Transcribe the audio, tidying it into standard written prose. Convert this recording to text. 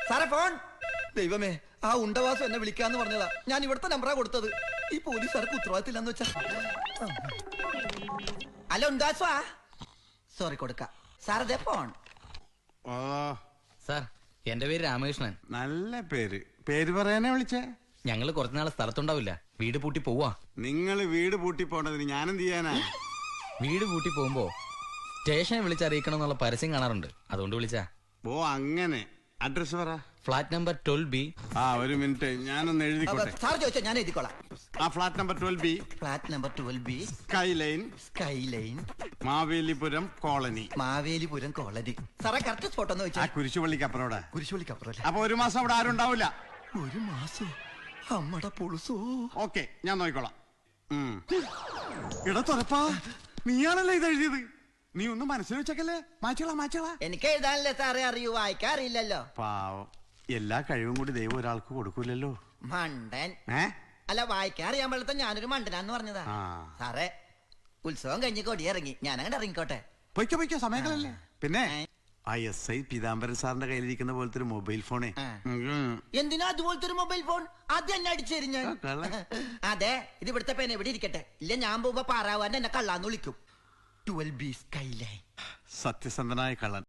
സാറേ ഫോൺ. ദൈവമേ, ആ ഉണ്ടവാസം എന്നെ വിളിക്കാന്ന് പറഞ്ഞതാ. ഞാൻ ഇവിടുത്തെ നമ്പറാ കൊടുത്തത്. ഈ പോലീസുകാർക്ക് ഉത്തരവാദിത്തമില്ലെന്ന് വെച്ചാ. ഹലോ ഉണ്ടവാസവാ. സോറി കൊടുക്ക സാർ. അതേ ഫോൺ. ഓ സാർ, എന്റെ പേര് രാമകൃഷ്ണൻ. നല്ല പേര്. പേര് പറയാനേ വിളിച്ചേ? ഞങ്ങള് കുറച്ചുനാളെ സ്ഥലത്തുണ്ടാവില്ല, വീട് പൂട്ടി പോവാ. നിങ്ങള് വീട് പൂട്ടി പോണ്ടതിന് ഞാനെന്ത് ചെയ്യാനാ? വീട് പൂട്ടി പോകുമ്പോ സ്റ്റേഷനെ വിളിച്ചറിയിക്കണം എന്നുള്ള പരസ്യം കാണാറുണ്ട്, അതുകൊണ്ട് വിളിച്ചാ. ഓ അങ്ങനെ. അഡ്രസ് പറ. Flat number 12B. ആ ഒരു മിനിറ്റ്, ഞാനൊന്ന് എഴുതിക്കോട്ടെ. സാർ ചോദിച്ചോ, ഞാൻ എഴുതിക്കോളാം. ആ flat number 12B. Flat number 12B. Sky line. Sky line, Mavelipuram colony. Mavelipuram colony. സാറേ കറക്റ്റ് സ്പോട്ട് ഒന്ന് ആ വെച്ചാ. കുരിശുപള്ളിക്കപ്പുറോടെ. കുരിശുപള്ളിക്കപ്പുറം. അപ്പൊ ഒരു മാസം അവിടെ ആരും ഉണ്ടാവില്ല. ഒരു മാസം അമ്മട പുളുസോ. ഓക്കെ, ഞാൻ നോക്കിക്കോളാം. ഇട തുറപ്പാ, നീയാണല്ലേ ഇത് എഴുതിയത്? നീ ഒന്ന് മനസ്സിൽ വെച്ചേക്കല്ലേ. മാച്ചോളാ. എനിക്ക് എഴുതാനല്ലേ സാറേ അറിയൂ, വായിക്കാൻ അറിയില്ലല്ലോ. പാവം, എല്ലാ കഴിവും കൂടി ദൈവം ഒരാൾക്ക് കൊടുക്കൂലല്ലോ. മണ്ടൻ. ഏ അല്ല, വായിക്കാൻ അറിയാൻ പാടത്ത ഞാനൊരു മണ്ടനാന്ന് പറഞ്ഞതാ. ആ. സാറേ, ഉത്സവം കഴിഞ്ഞ് കൊടിയിറങ്ങി, ഞാനങ്ങോട്ട് ഇറങ്ങിക്കോട്ടെ. പൊയ്ക്കോ സമയങ്ങളല്ലേ. പിന്നെ ആ SI പീതാംബരൻ സാറിന്റെ കയ്യിലിരിക്കുന്ന പോലത്തെ ഒരു മൊബൈൽ ഫോണേ. എന്തിനാ അതുപോലത്തെ ഒരു മൊബൈൽ ഫോൺ? ആദ്യം എന്നെ അടിച്ചേരും ഞാൻ. അതെ, ഇത് ഇവിടുത്തെ പേന എവിടെ ഇരിക്കട്ടെ. ഇല്ല, ഞാൻ പോകുമ്പോ പാറാവാൻ എന്നെ കള്ളാന്ന് വിളിക്കും. 12B sky line. സത്യസന്ധനായ കള്ളൻ.